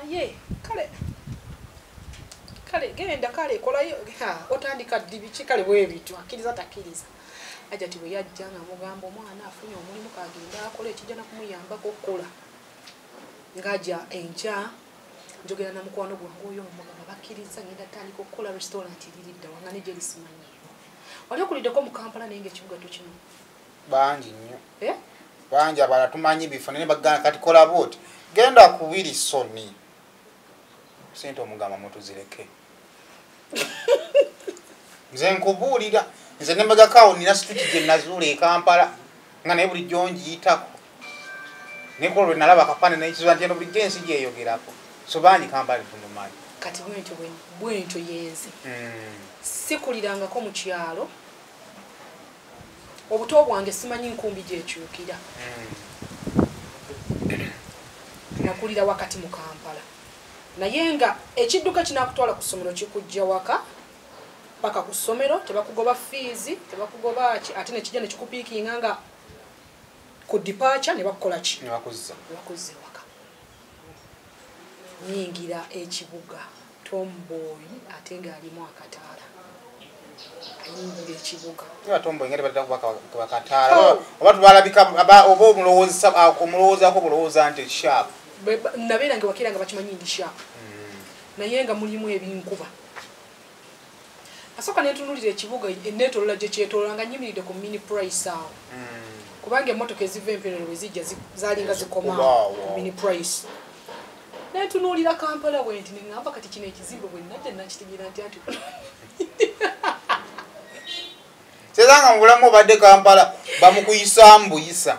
aye kale genda kale kolayo otandika dibiki kale bwebitu akiriza takiriza aja tiwe yajja nga mugamba omwana afunye omulimu kagenda akola ekijana kumuyambako okukola ngaja enja njogera na mukwano gwange oyo omugamba bakiriza ngenda tandika okukola restaurant liridda wanga ne jeri simanyi wali okuliddeko mu Kampala naye ng'ekibuga tukino bangi nnyo bangi abala tumanyi bifo ne bagana kati kola booti genda ku Wilsoni sente omugamba mutuzireke nze nkubuulira nze ne megakawo nina street gye nazuula e Kampala nga naye buli gyongiyitako nekolo lwe nalaba akapande nayekizuula nti eno buli gyensi gyeyogerako so bangi Kampala tunumanyi kati bwentyo yenze sikulirangako mu kyalo obuto bwange simanyi nkumbi gyekyukira nakulira wakati mu Kampala naye nga ekidduka kinakutwala ku ssomero kikujja waka paka ku ssomero tebakugoba fees tebakugoba ate nekijja nekikupiikinga nga ku departure ne bakola ki bakuzza waka nyingira ekibuga tomboy ate nga alimu akataala ayingira ekibuga tomboy ngati badda ku akataala oba tubalabika oba omulowoozaako bulowooza nti sharp nabeera nga wakira nga bakimanyi ndi sharp naye nga mulimu ebinkuba asooka nentunulira ekibuga enneetolola gye kyetolola nga nyimiridde ku mini price awo kubanga emmotoka eziva emperero we zijja zaalinga zikoma ku mini price nentunuulira Kampala bwe nti neŋŋamba kati kino ekizimbe bwe najja nakitegeera nti sezanga mu bulamu obadde Kampala bamukuyisa mbuyisa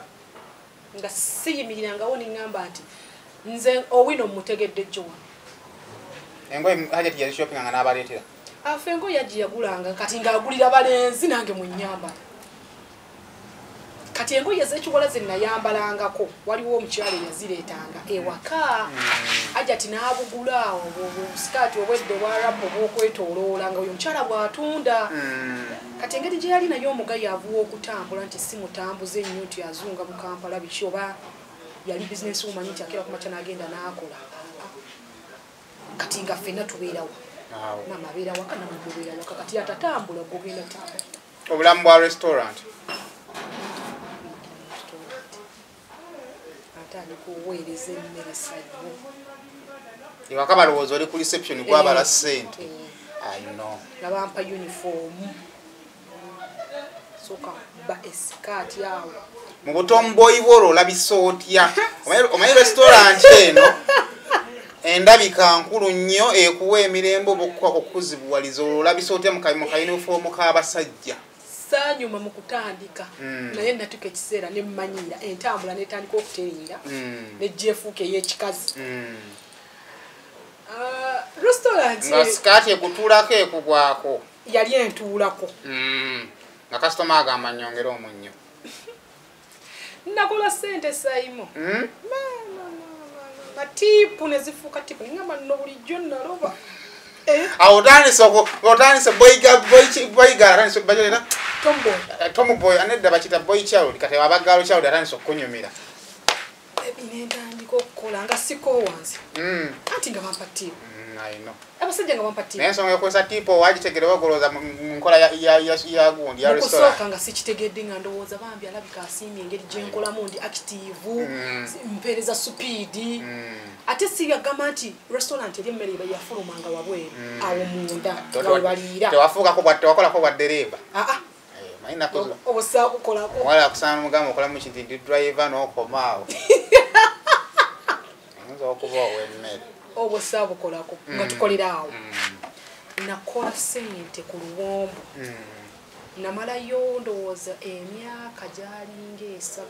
nga siyimirangawo neŋŋamba nti nze owino mutegedde jjo wano engoye hajati yali shopping nga n'abaleetera afe engoye yagiyagulanga kati ng'agulira balenzi nange mu nnyambala kati engoye ez'ekiwala ze nayambalangako waliwo omukyala eyazireetanga ewaka hajati n'abugula obusikaati obwedde obwarabu obw'okwetooloola nga oyo omukyala bw'atunda kati engeri gye yali naye omugayi avuwa okutambula nti si mutambuze nnyo nti azunga mu Kampala biki oba yali bizinesi womanyi nti akira ku makya n'agenda n'akola kati nga ffenna tubeerawo mama abeera waka namugobeera waka kati atatambula gogenda tambula obulamu bwa restaurant atandika oweereza emmere sayo ewaka balowooza oli ku reception gwabala ssente nabampa uniform soka ba esikaati awo mu butomboyi bwolwo olabisa otya omanyi restaurant eno endabika nkulu nnyo ekuwa emirembe okukuzibuwaliza olabisa otya mu kayinifoomu k'abasajja saanyuma mu kutandika naye natuka ekiseera ne mmanyira entambula netandika okutereera nejjeefuuka ey'ekikazi restaurant nga sikaati ekutuulako ekugwako yali entuulako nga kasitoma agamba nnyongera omunnyo nakola ssente saimo tipu nezifuuka tipu ningamba nno bulijjo naloba awo otandise boyigala tomboy anedda bakita boy child kati abagalo child atandise okunyumira ebinentandika okukola nga sikoowansi anti nga bampa tipu abasajja nga bampa tipu naye ensonga yokozesa tipu wagitegerewo ogolooza mu nkola yagundi ya restaurant mukusooka nga sikitegedde nga ndowooza bambi alabika asiimye engeri gyenkolamu ndi active mpeereza supiidi ate siyagamba nti restaurant eri emmere eba yafulumanga wabweru awo munda nga webaliira tewakolako bwaddereeba obusaa kukolako wala akusaana omugamba okolamu kinti ndi driver n'okomaawo oyinza okuba ow'emmere obusaa bukolako nga tukolera awo nakola ssente ku luwombo namalayo ndowooza emyaka gyalinga 3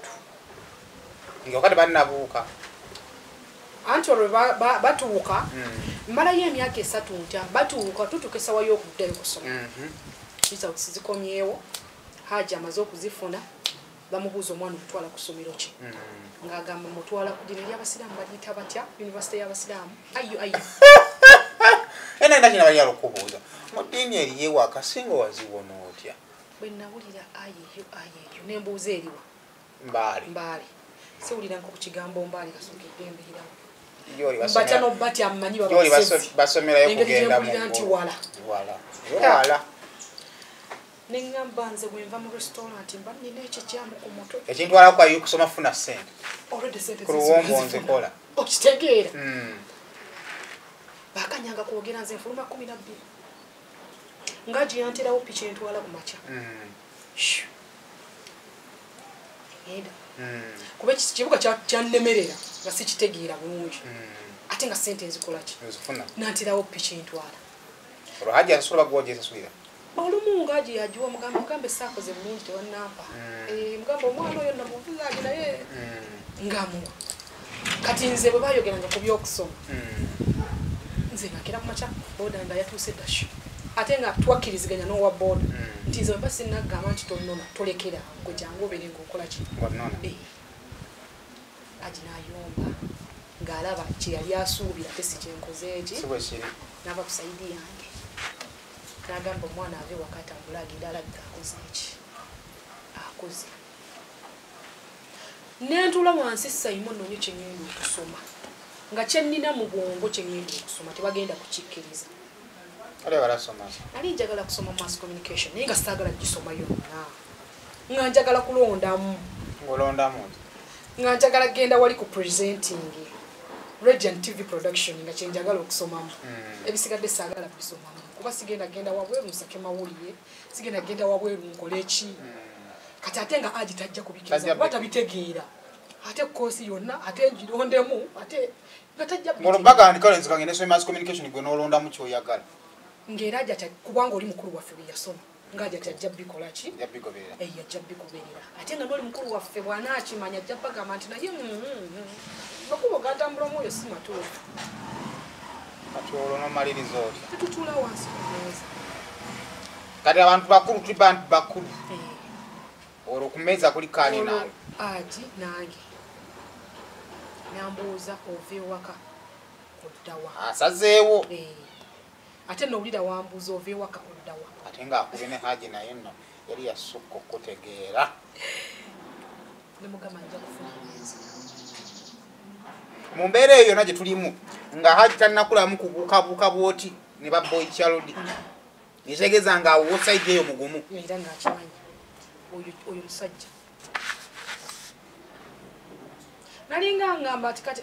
nga wakati balinabuuka anti olwo batuuka mmalayo emyaka 3 ntya batuuka tutuuka essawa y'okuddayo kusoma kiza zikomyewo haja amaze okuzifuna bamubuuza omwana okutwala ku ssomero ki ng'agamba mutwala ku ddiini ly'abasiraamu baliyita batya yunivasite y'abasiraamu ayo ena ndakina bali yalukubuuza mu ddiini eriyewaka singa waziwona otya bwe nawulira ayeyo nembuuza eriwa mbaali siwulira nko ku kigambo mbaali kasookedde mbeerawo Batano bati amanyi baba. Yoli basomerayo kugenda mu. Engeri wala. Wala. Nengamba nze bwe nva mu restaurant mba nina ekikyamu ku mutwe. Ekintu wala kwa kusoma funa sente. Already sente Kuruwombo nze kola. Okitegeera. Bakanyanga kwogera nze nfuluma 12. Ngaji yanterawo piki entwala ku macha. Eda. Kuba kibuga kyannemerera nga sikitegeera bulungi. Ate nga sente nzikola ki? Nzifuna. Nanterawo piki entwala. Olwahaji asobola kugoje suira. Olumu ngaji yajuwa mugambe sakoze bulungi tewannampa. Mugambe omwana oyo namuvuzaagi naye ngamu. Kati nze bwe bayogeranga ku by'okusoma. Nze nakera ku macha boda nga yatuuse dashu. Ate nga twakkiriziganya n'owa boda. Nti nze bwe sinagamba nti tonnona tolekera gwe jangu obeere ng'okola ki? Wannona. Aji n'ayomba ng'alaba kye yali asuubira ate si kyenkoze eki. Si bwe kiri. N'ava ku sayidi yange. N'agamba omwana ave waka atambula agenda alabika akoze eki. Akoze. Nentuula wansi Simon nonye kye ngenda okusoma. Nga kye nnina mu bwongo kye ngenda okusoma tebagenda kukikkiriza. Ale balasoma. Ali njagala kusoma mass communication naye nga saagala gisoma yonna. Nga njagala kulondamu. Ngolondamu. Nga njagala genda wali ku presenting. Radiant TV production nga kye njagala okusomamu. Ebisigadde saagala bisomamu. Kuba sigenda genda wabweru nsake mawulire. Sigenda genda wabweru nkole eki. Kati ate nga aji tajja kubikiriza kuba tabitegeera. Ate kosi yonna ate njirondemu ate nga tajja Ngolo baga ndikale nzika ngene so mass communication gwe nolonda mu kyoyagala. Ngera aja kubanga oli mukuru waffe biyasoma. Ngaja tajja bikola ki? Yabigoberera. Yajja bikoberera. Ate nga oli mukuru waffe bwana akimanya ajja bagamba nti naye bakubo gatambula moyo si matuufu. Kati olono malirizo oli. Tutula wansi kumeza. Kati abantu bakulu tubantu bakulu. Oro kumeza kuli kani nayo. Aji nange. Nambuuza ove waka oddawa. Asazeewo. Ate nowulira wambuuza ove waka oddawa. Ate nga akubine haji naye nno yali yasukka okutegeera. Ne mugamba nja kufuna amezi. Mu mbeera eyo yonna gye tulimu nga haji tannakulamu kubuukabuuka bwoti ne babboyi kyalodi. Nitegeeza nga awo website eyo mugumu. Era ng'akimanyi. Oyo musajja. Nalinga ngamba ati kati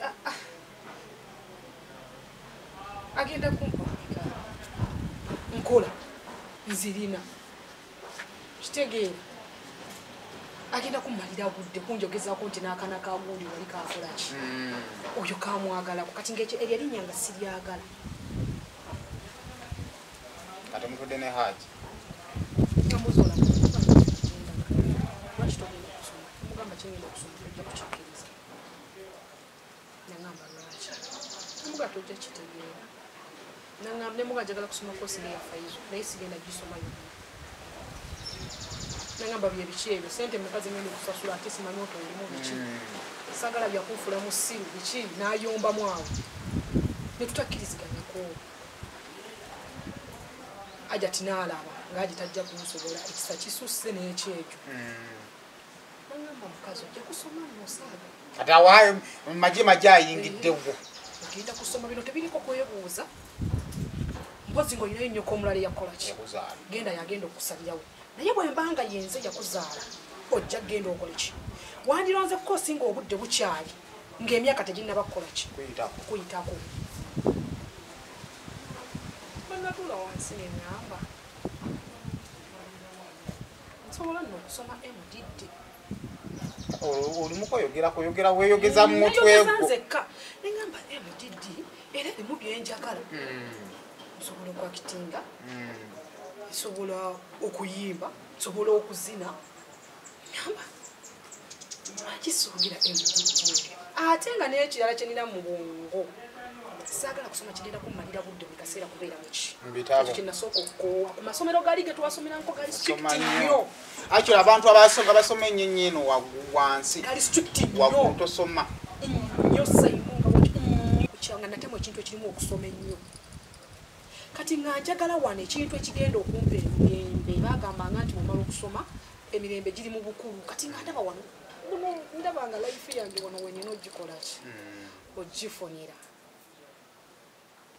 agenda kumpa nkola nzirina kitegeera agenda kumalira budde kunjogezaako nti n'akaana ka gundi wali kakola ki oyo kamwagalako kati ng'ekyo eryalinya nga siryagala kati mutudde ne haji namuzola lwaki togenda kusoma mugamba kyengenda okusoma tojja kukikkiriza nangamba lwaki namuga tojja kitegeera nemuga njagala kusoma kosi neyafaizo naye sigenda gisoma yonna nangamba bye biki ebyo sente mukazi ngenda okusasula ate simanyi oto olimu biki sagala byakunfula mu ssiru biki n'ayombamu awo ne tutakkiriziganyako aja tinaalaba ng'aji tajja kunsobola ekisa kisusse n'ekyejo nangamba mukazi ojja kusoma nosaaga kati awaayo maje ayingiddewo ogenda kusoma bino tebiriko kwebuuza mpozi ng'olinayo nnyoko omulala yakola ki genda yagenda okusalirawo naye bwembanga yenze yakuzaala ojja genda okole ki wandironze koosi ng'obudde bukyali ng'emyaka teginnaba kukola ki kuyitako banatula wansi neŋŋamba nsobola nno okusoma MDD olimuko oyogera weeyogeza mu mutwe gwo nzekka neŋŋamba MDD era erimu byenjagala nsobola okwakitinga nsobola okuyimba nsobola okuzina ŋŋamba akisuugira MDD ate nga n'ekirala kye nina mu bwongo saagala kusoma kigenda kummalira budde buli kaseera kubeera muki kinasooka okukoowa ku masomero gali ge twasomeranko gali strict nnyo actually abantu abasoma ennyo eno wansi gali strict nnyo wakutosoma nnyo sayimunga nga natemu ekintu ekirimu okusoma ennyo kati nga njagala wano ekintu ekigenda okumpa emirembe bagambanga nti mumala okusoma emirembe giri mu bukulu kati nga ndaba wano ndaba nga life yange wano wenina ogikola ki ogifunira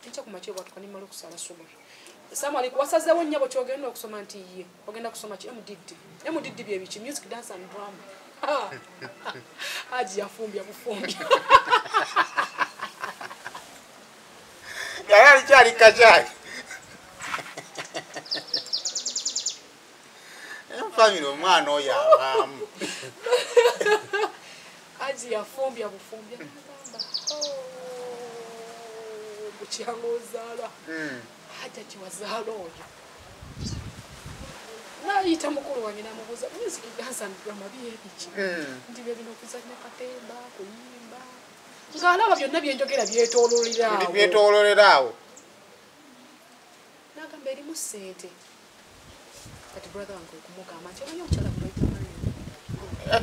encha ku makye bwatuka nimala okusala subuhi Samali kuwasazewo nnyabo kyogenda okusoma nti ye ogenda kusoma ki MDD bye biki music dance and drama aji yafumbya bufumbya yali kyali kachali family omwana oyo abamu aji yafumbya bufumbya bucyango ozala haja kiwazala oyo nayita mukulu wange namubuuza music dance and drama byebiki ndi bye bino okuzanya katemba kuyimba ng'alaba byonna byenjogera byetoololerawo n'agamba erimu ssente kati brother wange okumugamba nti omanyi omukyala gwe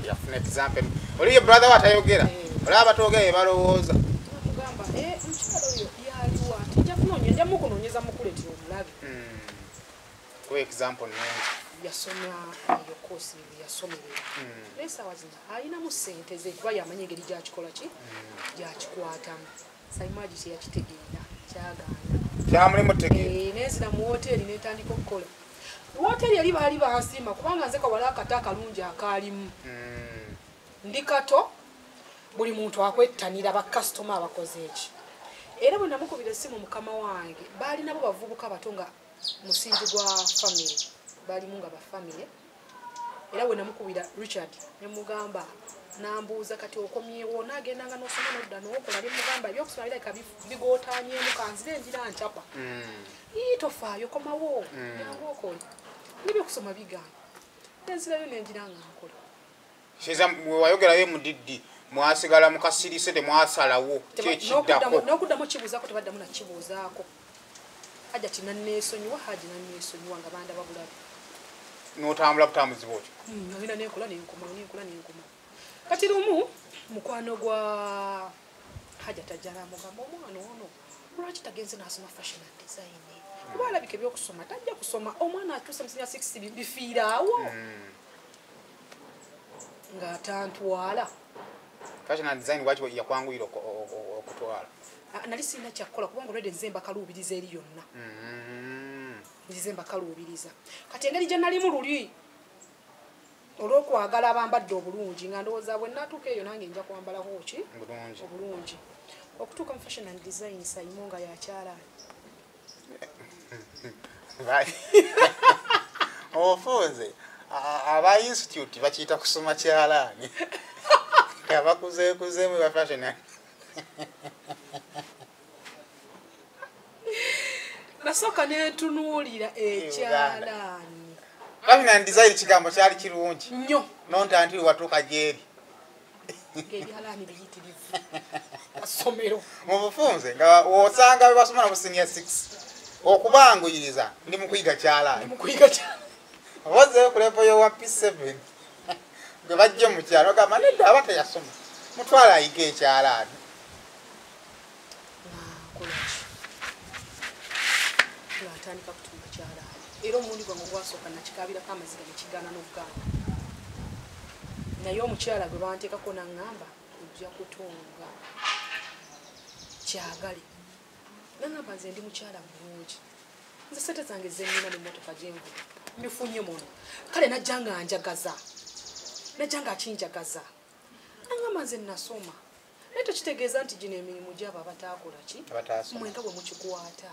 yafuna example oliye brother watayogera olaba batogere balowooza namugamba omukyala oyo yaliwa nti nja mukunoonyeza mukuleti omulabe kuwa example nungi yasoma eyo koosi yasomerera naye saawa zino alinamu ssente ze kuba yamanya engeri gyakikola ki gyakikwatamu saimaji kyeyakitegeera kyaganda kyamulimu tegeera nenzira mu woteeri netandika okukola woteeri eri baali bansima kubanga nze kawala akata akalungi akaalimu ndi kato buli muntu akwettanira bakasitoma abakoze eki era bwe namukubira essimu mukama wange baali nabo bavubuka bato nga musingi gwa family balimu nga bafamily era bwe namukubira Richard nemugamba nambuuza kati okomyewo nagendanga n'osoma n'odda n'okola nemugamba ebyokusoma birabika bigootaanyemu kanzira enjira ncapa tofaayo komawo yangu okola nebyokusoma bigana nenzirayo nenjira nga nkola kiza wayogerayo mudiddi mwasigala mukasirise temwasalawo kyekiddako n'okuddamu kibuuzaako tebaddamu nakibuuzaako haja kinanneesonyiwa haji nanneesonyiwa nga banda babulabe n'otambula butambuzi bwotyo ngenda nenkola nenkoma kati lumu mukwano gwa haja tajjala amugamba omwana ono lwaki tagenze n'asoma fashion and design kuba alabika ebyokusoma tajja kusoma omwana atuusa mu senior 6 bifiiraawo ng'atantwala fashion and design waki yakwanguyira okutwala nali sirina kyakkola kubanga olwedde nze mbakaluubiriza eri yonna nzize mbakaluubiriza kati engeri gye nalimu luli olw'okwagala abambadde obulungi nga ndowooza bwe natuuka eyo nange nja kwambalako ki obulungi okutuuka mu fashion and design Saimo nga yakyalaani ofunze aba institute bakiyita kusoma kyalaani abakuzeekuzeemu ba fashion nasooka netunuulira ekyalaani fashion and design kigambo kyali kirungi nnyo nontantiri watuuka gyeri ng'ebyalaani biyitirivu asomero mu bufunze nga osanga bebasoma na mu senior 6 okubanguyiriza ndi mu kuyiga kyalaani obazeeyo ku level y'owa P7 gwe bajje mu kyalo gamba nedda aba teyasoma mutwala ayiga ekyalaani atandika kutunga kyalaani era omundi gwange ogwasooka nakikaabirako amaziga nekigaana n'obugaana naye omukyala gwe banteekako naŋŋamba ojja kutunga kyagale naŋŋamba nze ndi mukyala mulungi nze sente zange zennina n'emmotoka gyenvuga mbifunye muno kale najja nga njagaza najja nga akinjagaza naŋŋamba nze nasoma naye tekitegeeza nti gino emirimu gyabo abataakola ki mwenga bwe mukikwata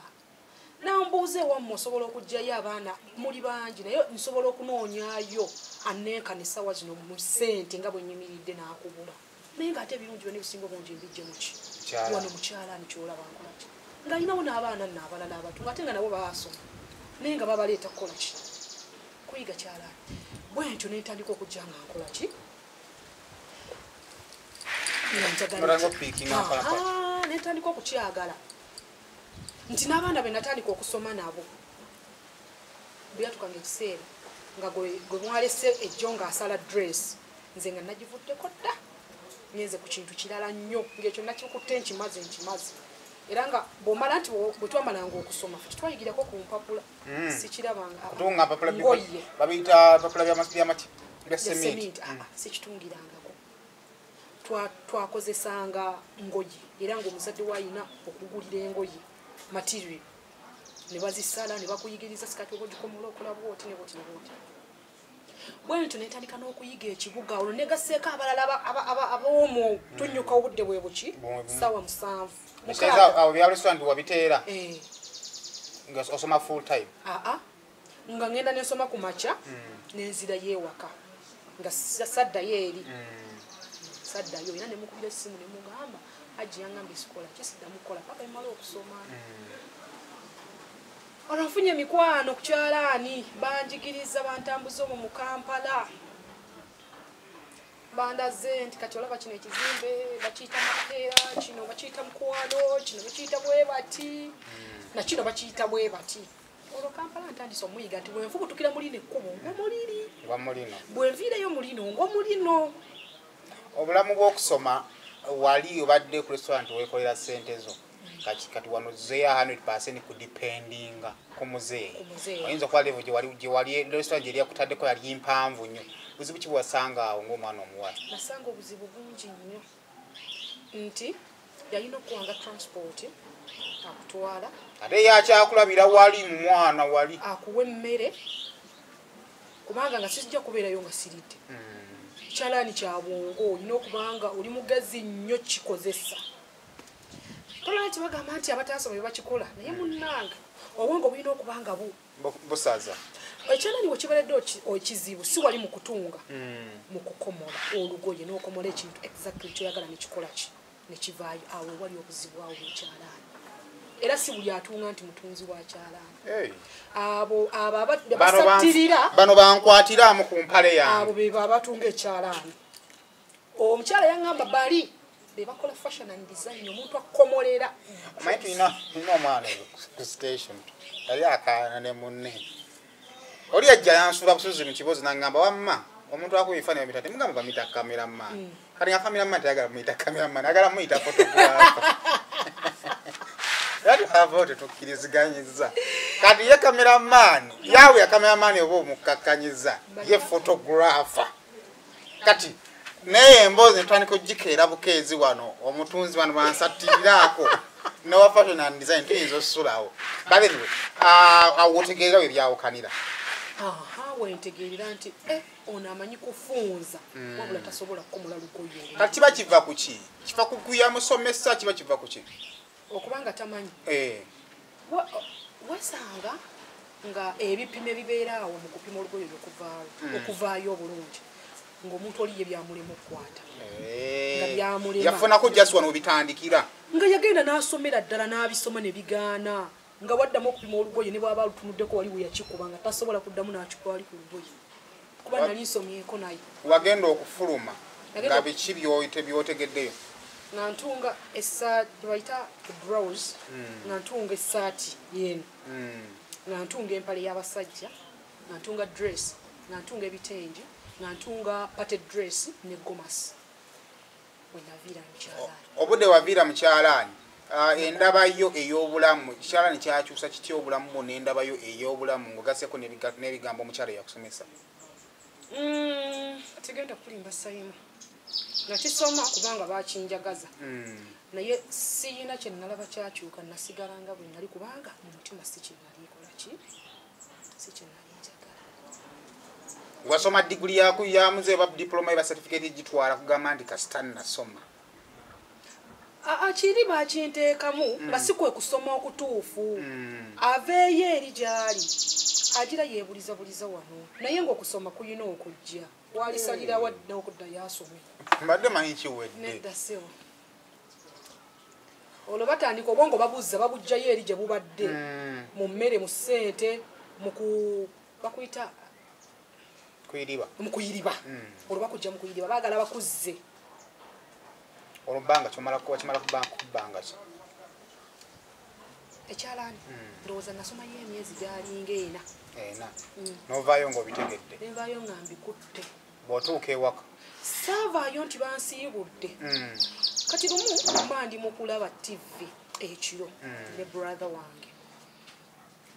nambuuza ewammwe osobola okugjayo abaana muli bangi naye nsobola okunoonyaayo annenkana essaawa zino mu ssente nga bwe nyimiridde n'akubula naye ng'ate ebirungi byonna ebisinga obungi mbijje muki wano mukyalaani kyolaba nkolaki ng'alinawo n'abaana nno abalala abatu ng'ate nga nabo baasoma naye nga babaleeta kukola ki kuyiga kyalaani bwe ntyo nentandika okujja nga nkola ki nentandika okukyagala nti n'abaana be natandika okusoma nabo byatukanga ekiseera nga gwe mwalese ejjo ng'asala dress nze nga nagivuddeko dda ngenze ku kintu kirala nnyo ng'ekyo nakikutte nkimaze era nga bw'omala nti bwe twamalanga okusoma fe tetwayigirako ku mpapula sikirabanga ngoye babiyita papula bya sementi sikitungirangako twakozesanga ngoye era ng'omuzadde wayina okugulira engoye material ne bazisala ne bakuyigiriza sikati okugikomola okola bwoti ne bwoti ne bwoti bwentu netandika n'okuyiga ekibuga olwo negaseeko abalala ab'omwo tunnyuka obudde bwe buki ssaawa 7 abo bya restaurant wabiteera nga osoma full time nga ngenda nensoma ku makya nenzirayo ewaka nga saddayo eri saddayo era nemukubira essimu nemugamba aji yangambye sikola kisiddamu kukola paka emala okusoma olwo nfunye emikwano ku kyalaani banjigiriza bantambuza omwo mu Kampala bandaze nti kati olaba kino ekizimbe bakiyita Makeera kino bakiyita Mukwano kino bakiyita bwe bati na kino bakiyita bwe bati olwo Kampala ntandise omuyiga nti bwenfubutukira mulino ekkubo ng'omulino bwenviireyo mulino ng'omulino obulamu bw'okusoma wali obadde ku restaurant weekolera ssente zo kati wano zeya 100% ku dependinga ku muzeeyi oyinza okuba level gye wali restaurant gye yakutaddeko yali mpanvu nnyo buzibu ki bwasanga awo ng'omwana omuwala nasanga obuzibu bungi nnyo nti yalina okuwanga transport akutwala ate yakyakulabira wali mu mwana wali akuwa emmere kubanga nga sijja kubeerayo nga siridde kyalaani kya bwongo olina okubanga oli mugezi nnyo kikozesa tolana kibagamba nti abataasoma bye bakikola naye munnanga obwongo bulina okubanga busaza ekyalaani wekibaledde ekizibu si wali mu kutunga mu kukomola olugoye n'okomola ekintu exactly kyoyagala nekikola ki nekivaayo awo wali obuzibu awo bwekyalaani era si buli atunga nti mutunzi wa kyalaani abo abasattirira bano bankwatiramu ku mpale yange abo be babatunga ekyalaani omukyala yaŋŋamba bali be bakola fashion and design omuntu akomolera omanyi tulina omwana ku station yali akaana ne munne oli yajja yansuula busuzi mu kibozi naŋŋamba wamma omuntu akuba ebifaananyi bamuyita temugamba bamuyita cameraman kati nga cameraman tayagala muyita cameraman agala muyita photographer yali ava tetukkiriziganyizza kati ye cameraman yawe ya cameraman oba omukakkanyiza ye photographer kati naye emboozi netutandika ogikeera bukeezi wano omutunzi bano bansattiriraako nowa fashion and design tuyinza osulawo babenwe awo otegeerera we byawukanira wentegeerera nti ono amanyi kufunza wabula tasobola kukomola lugoye kati kiba kiva ku ki kiva ku kuya musomesa kiba kiva ku ki okubanga tamanyi wasanga nga ebipimo ebibeeraawo mu kupima olugoye okuvaayo obulungi ng'omuntu oli ye byamulema okukwata nga byamulema yafunako just wano obitandikira nga yagenda n'asomera ddala n'abisoma ne bigaana nga waddamu okupima olugoye ne bw'aba lutunuddeko wali we yakikuba nga tasobola kuddamu n'akikuba ali ku lugoye kuba nali nsomyeko naye wagenda okufuluma nga biki byotegeddeyo nga ntunga essaati bayita blouse nga ntunga essaati yeno nga ntunga empale y'abasajja nga ntunga dress nga ntunga ebitengi nga ntunga pated dress ne gomasi wenaviira mu kyalaani obudde waviira mu kyalaani endabayo ey'obulamu kyalaani kyakyusa kitya obulamu bwo n'endabayo ey'obulamu ng'ogasseko n'ebigambo omukyala yakusomesa tegenda kulimba sayimu nga kisoma kubanga bakinjagaza naye siyina kye nalaba kyakyuka nasigala nga bwe nali kubanga mu mutima si kye nali kolaki si kye nali njagala wasoma diguli yamuze ba diploma eba certificate gitwala kugamba nti kasita nasoma kiri bakinteekamu nga si kwe kusoma okutuufu aveeyo eri gyali agira yeebulizabuliza wano naye ng'okusoma kuyina okujja walisalira wadde okudda yasome mbadde manyi kiwedde nedda sewo olwo batandika obwongo babujjayo eri gye bubadde mu mmere mu ssente bakuyita mukuyiriba olwo bakujja mukuyiriba baagala bakuzze olubanga kimala kubanga ki ekyalaani ndowooza nasomayo emyezi gyalinga ena novaayo ng'obitegedde nenvaayo nga mbikutte bw'otuuka ewaka saavaayo nti bansiibudde kati lumu mba ndi mu kulaba tv ekiro ne brother wange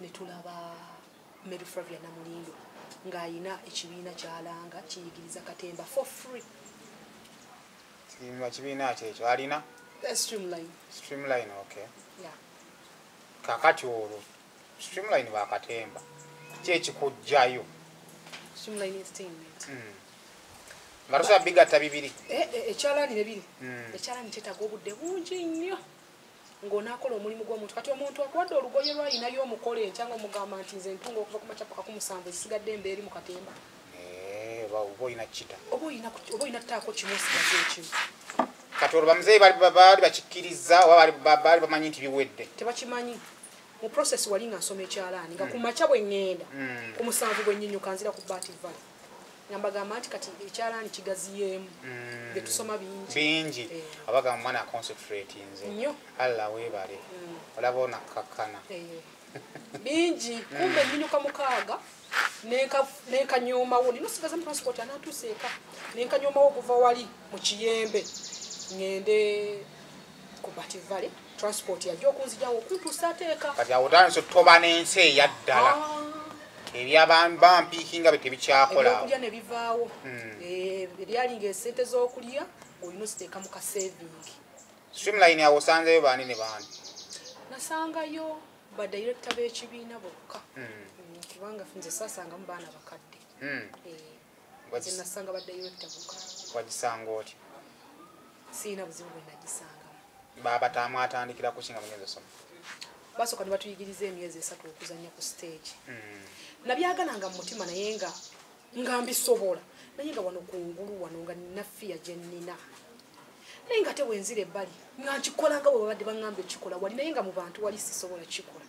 ne tulaba Mary Flavia Namulindo ng'ayina ekibiina kyalanga kiyigiriza katemba for free kibiina kyekyo alina streamline okay kakati olwo Streamline bakatemba kyekikujjayo Streamline Entertainment nga tosobola bigatta bibiri ekyalaani nebiri ekyalaani kyetaaga obudde bungi nnyo ng'onaakola omulimu gw'omuntu kati omuntu akuwadde olugoye lwayinayo omukole enkya ng'omugamba nti nze ntunga okuva ku macapa ku 7 zisigadde embeeri mu katemba oba olina kita oba olina taako kimu osigaze ekimu kati olwo bamuzeeyi baali bakikkiriza oba baali bamanyi nti biwedde tebakimanyi mu process wali nga nsoma ekyalaani nga ku makya bwe ŋŋenda ku 7 bwe nnyinnyuka nzira ku Bati Valley nga mbagamba nti kati ekyalaani kigaziyeemu bye tusoma bingi abagamba mwana aconcentrate nze nnyo alla weebale olaba onakkakkana bingi kumbe nnyinnyuka mukaaga nenkanyoomawo nina osigaza mu transport anaatuuse eka nenkanyoomawo okuva wali mu Kiyembe ŋŋende ku Bati Valley transport yajja okunzijawo okuntuusa ateeka kati awo otandise toba n'ensi eyaddala ebyabampiikinga bye tebikyakola ebyokulya ne bivaawo ebyalinga esente z'okulya olina oziteeka mu kasevingi Streamline awo osanzeyo baani ne baani nasangayo badirekita b'ekibiina bokka kubanga nze saasangamu baana bakadde nze nasanga badirekita bokka wagisanga otya siina buzibu bwe nagisangamu baabataamu atandikira ku kinga mugenzi osoma basooka ne batuyigiriza emyezi 3 okuzannya ku stage nabyagalanga mu mutima naye nga mbisobola naye nga wano kungulu wano nga ninafiya gye nnina naye nga tewenzira ebbali nga nkikola nga bwe babadde baŋŋambye okikola wali naye nga mu bantu wali sisobola kikola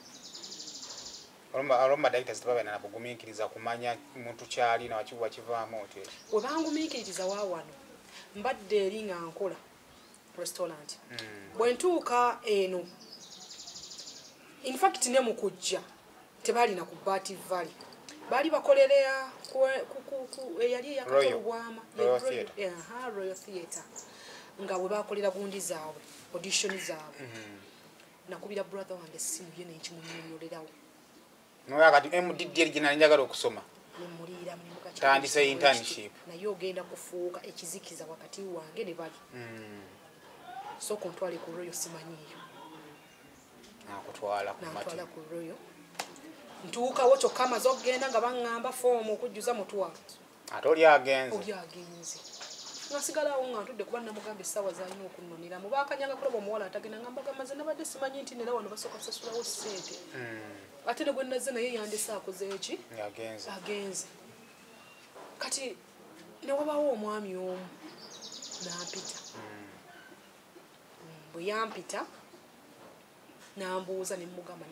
olomba directors tebaba na bugumiikiriza kumanya muntu kyali na wakibuwa kivaamu ote we bangumiikiriza waawano mbadde eri nga nkola restaurant bwe ntuuka eno in fact ne mu kujja tebalina ku Bati Valley bali bakolera eyali eyakatolubwama Royal Theatre nga we bakolera gundi zaabwe audition zaabwe nakubira brother wange simu ye nenkimunyonyolerawo noya kati MDD erigina njagala okusoma nemulira mlimuka tandise internship naye ogenda kufuuka ekizikiza wakati wange ne bali so kontwale ku Royal simanyiyo nakutwala ku Royal ntuukawo kyokka amaze okugenda nga baŋŋamba foomu okujjuza mutwalo ate oli agenze nasigalawo nga ntudde kuba namugamba essaawa zalina okunnonera mu bakanyanga kulaba omuwala atagenda nga mbagamba ze nabadde simanyi nti nera wano basooka kusasulawo ssente ate ne gwe nazze naye yandese akoze eki agenze kati ne wabaawo omwami omu nampita bwe yampita nambuuza nemugamba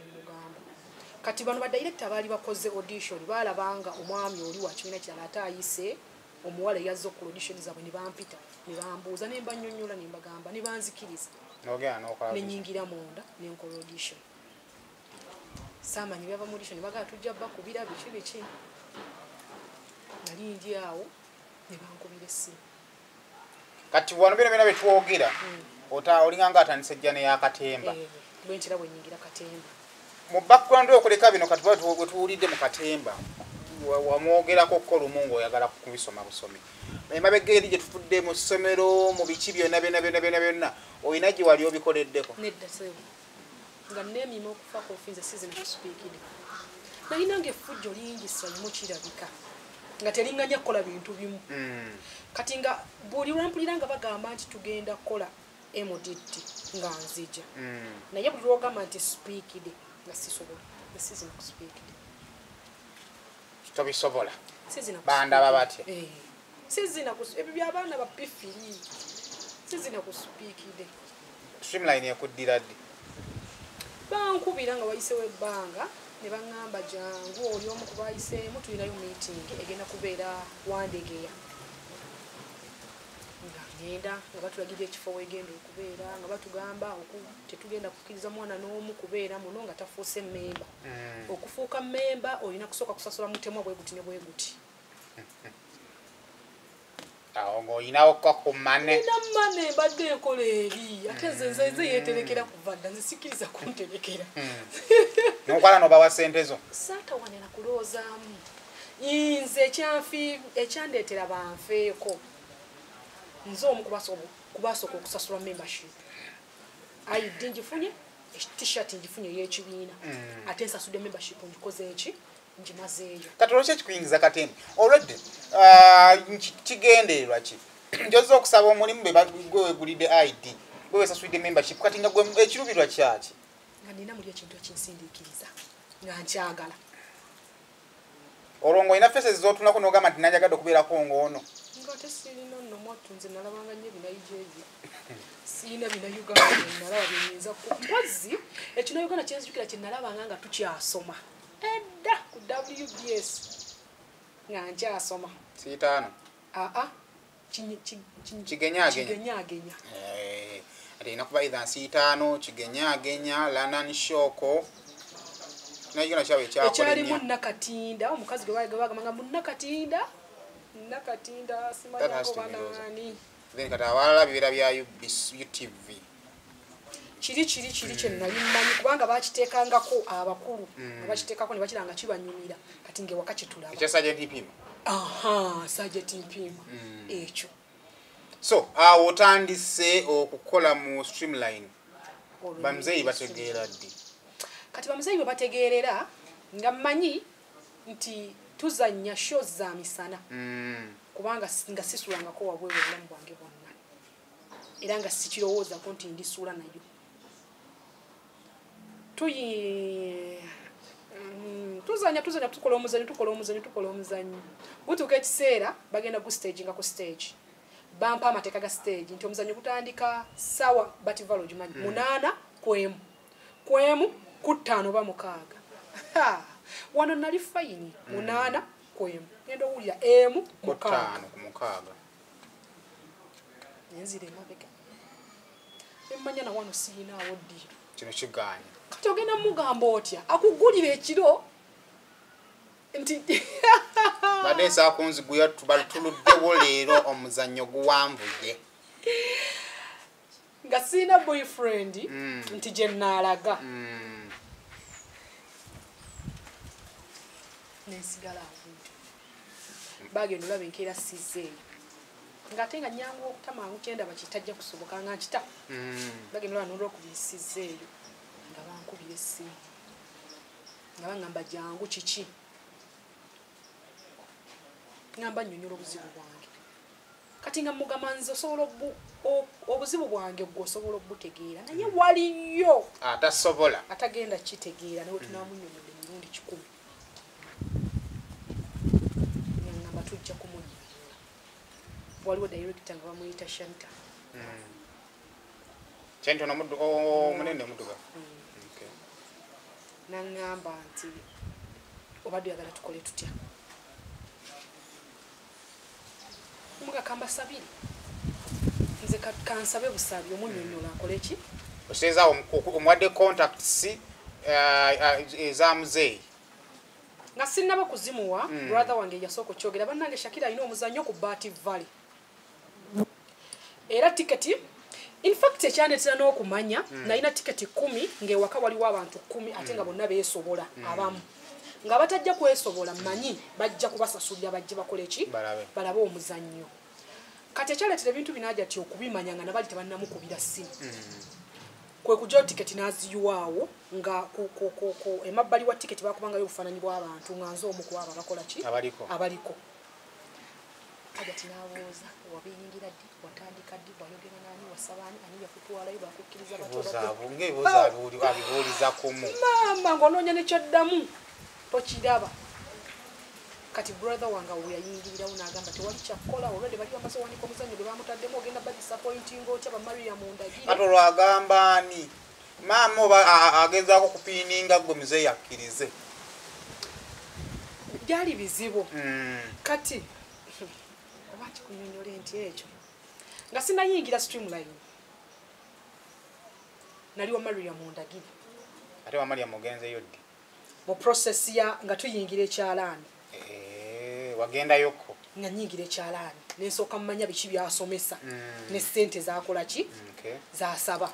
kati bano badirekita baali bakoze audition baalabanga omwami oli wa kibiina kirala ate ayise omuwala yazze ku audition zaabwe ne bampita ne bambuuza ne mbanyonnyola ne mbagamba ne banzikiriza nenyingira munda nenkola audition saamanyi byava mu audition bagaa tujja bakubira biki nali ndi awo ne bankubira essimu kati wano bino byonna betwogera olinga nga atandise ejjana y'akatemba bwe ntera bwe nyingira katemba mu background okuleka bino kati bwe tuwulidde mu katemba wamwogerako ko lumu ng'oyagala kubisoma busomi emabega eri gye tutudde mu ssomero mu biki byonna olina gye wali obikoleddeko nedda sewo nga neemima okufa kofinze sizina kusipiikide nalinanga effujjo lingi salimu kirabika nga teringanya kukola bintu bimu kati nga buli lwampulira nga bagamba nti tugenda kukola MDD nga nzija naye buli lwogamba nti sipiikide nga sisobola nga sizina kusipiikide tobisobola bandaba batya sizina ebyo byabaana bapifiri sizina kusipiikide Streamline ekuddira ddi bankubira nga wayisewo ebbanga ne baŋŋamba jangu oli omu ku bayiseemu tulinayo meeting egenda kubeera Wandegeya nga ngenda nga batulagirira ekifo wegenda okubeera nga batugamba tetugenda kukkiriza mwana n'omu kubeera muno nga tafuuse mmemba okufuuka mmemba olina kusooka kusasula mutemwa bwe guti ne bwe guti awo ng'olinawo kakumane namane mbadde enkola eri ate nze yeeterekera kuva dda nze sikkiriza kunterekera nokwala nobawa ssente zo saatawanira kulowoozaamu nze ekyandeetera banfeeko nze omu kubasooka okusasula membership ayidde ngifunye t-shirt ngifunye y'ekibiina ate nsasudde membership ngikoze eki ngimazeeyo kati olwaki ekikuyingiza katembe olwedde kigendererwa ki njoza okusaba omulimu gwe wegulidde id gwe wesasudde membership kati nga gwe ekirubirwa kyaki nga nina muli ekintu ekinsindiikiriza nga nkyagala olwo ng'olina faces z'otunako n'ogamba nti nanjagadde okubeerako ng'ono ngate sirina nno mwattu nze nalabanga nnyo ebinayijeeje sirina bina Uganda nalaba byenyinza mpozi ekino Uganda kyenzijukira kye nalabanga nga tukyasoma edda ku WBS nga nkyasoma siitaano kigenyaagenya ate ina kuba either nsiitaano kigenyaagenya Lanan Shoko nayigana kyawe ekyalimu Nakatinda omukazi gwe bagamanga Nakatinda simanyi banaani then kati abalala bibeera bya UTV kiri kye nali mmanyi kubanga bakiteekangako abakulu bakiteekako ne bakiranga kibanyumira kati ngewaka kyetulaba ekya Sergeant Mpima Sergeant Mpima ekyo so awo otandise okukola mu Streamline bamuzeeyi bategeera ddi kati bamuzeeyi bwe bategeerera nga mmanyi nti tuzannya shows za misana kubanga nga sisulangako wabwewe obulamu bwange bwonna era nga sikirowoozako nti ndisuula nayo tuzanya tukola omuzanyo gutuuka ekiseera bagenda ku stage nga ku stage bampa amateeka ga stage nti omuzanyo gutandika sawa bativalo gimanyi 8 kwemu ku 5 ba 6 wano nali fayini 8 kwemu ngendo wulya emu ku 5 ku 6 nenzire mabega emmanya na wano siyinaawo ddiiro kino kiganya kati ogenda mugamba otya akugulira ekiro nti badde saakunziguya tubalutuluddewo leero omuzannyo guwanvuye nga sirina boyfriend nti gye nnaalaga nensigala abuntu bagenda olaba enkeera sizeeyo ng'ate nga nyangu okutamangu kyenda bakitajja kusoboka nga nkita bagenda olaba n'olwokubisizeeyo nga bankubira essimu nga baŋŋamba jangu kiki ngamba nnyonnyola obuzibu bwange kati nga mugamba nze osobola obuzibu bwange gwe osobola obutegeera naye waliyo atasobola atagenda kitegeera nawe tunaamunnyonnyola emirundi 10 ngamba tujja kumunyonnyola waliwo director nga bamuyita Shanta kyento omunene omuduga naŋŋamba nti obadde oyagala tukole tutya mugakamba sabiri nze kansabe busabi omunnyonnyola akole ki oseezaawo omuwadde contacts eza muzeeyi nga sinnaba kuzimuwa brother wange yasooka okyogera bannange Shakira alina omuzannyo ku Bati Valley era tiketi in fact ekyandeetera n'okumanya nalina tiketi 10 ng'ewaka waliwo abantu 10 ate nga bonna beesobola abamu nga batajja kwesobola manyi bajja kubasasulira bajje bakole ki balabe omuzannyo kati ekyaleetera ebintu binajja ti okubimanya nga nabali tebannamukubira ssimu kwe kujja tiketi n'aziyuwaawo nga emabbali wa tiketi bakubangayo obufaananyi bw'abantu nga nze omu ku abo abakola ki abaliko agati n'abooza wabiyingira ddi watandika ddi wayogera nani wasabaani ani yakutwalayo bakukkiriza abibuuliza kumu maama ng'onoonya nekyoddamu tokiraba kati brother wanga weyayingirirawo n'agamba tewali kyakkola olwedde bali bamaze wanika omuzannyo gwe bamutaddemu ogenda badisappointinga otya bamariya mundagire ate olwagamba ani maama oba agezaako kupiininga gwe muzeeyi akkirize byali bizibu kati oba kikunyonyole nti ekyo nga sinayingira Streamline nali wa Maria mundagire ate wa Maria mugenzeyo ddi mu process ya nga tuyingira ekyalaani wagendayoko nga nyingira ekyalaani nensooka mumanya biki byasomesa ne ssente zakola ki zasaba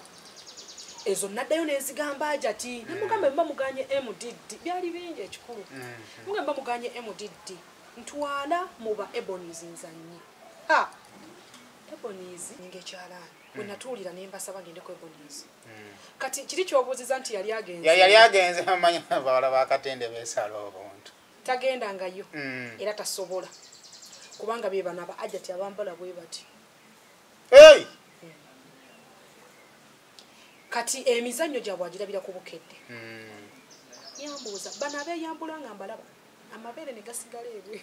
ezo naddayo nenzigamba ajati nemugamba mba muganye MDD byali bingi ekikulu mugamba muganye MDD ntwala muba Ebonies nzannyi Ebonies ngekyalaani bwe natuulira ne mbasaba ngende kweboneza kati kiri kyobuuziza nti yali agenze amanya abawala bakatende beesala obuntu tagendangayo era tasobola kubanga be bano aba ajati abambala bwe bati kati emizannyo gyabwe agirabira ku bukedde yambuuza bano abeeyambula nga mbalaba amabeere ne gasigala ebwe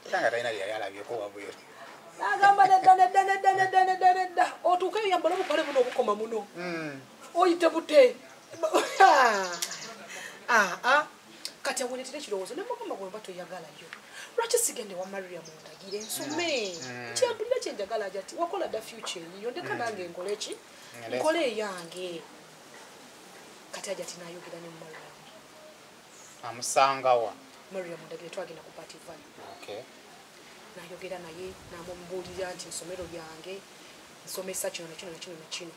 nga talina lyali alabyeko wabweru agamba nedda otuuka eyo yambala obukole buno obukoma muno oyite bute kati aweretera ekirowoozo nemugamba bwemba toyagalayo lwaki sigende wa Maria Mundagire nsome nkyempulira kyenjagala jati wakola dda future eyiyo ndeka nange nkole ki nkole eyange kati ajati nayogera ne Maria amusangawa Maria Mundagire twagenda ku party valley nayogera naye namumbuulira nti nsomero lyange nsomesa kino nakino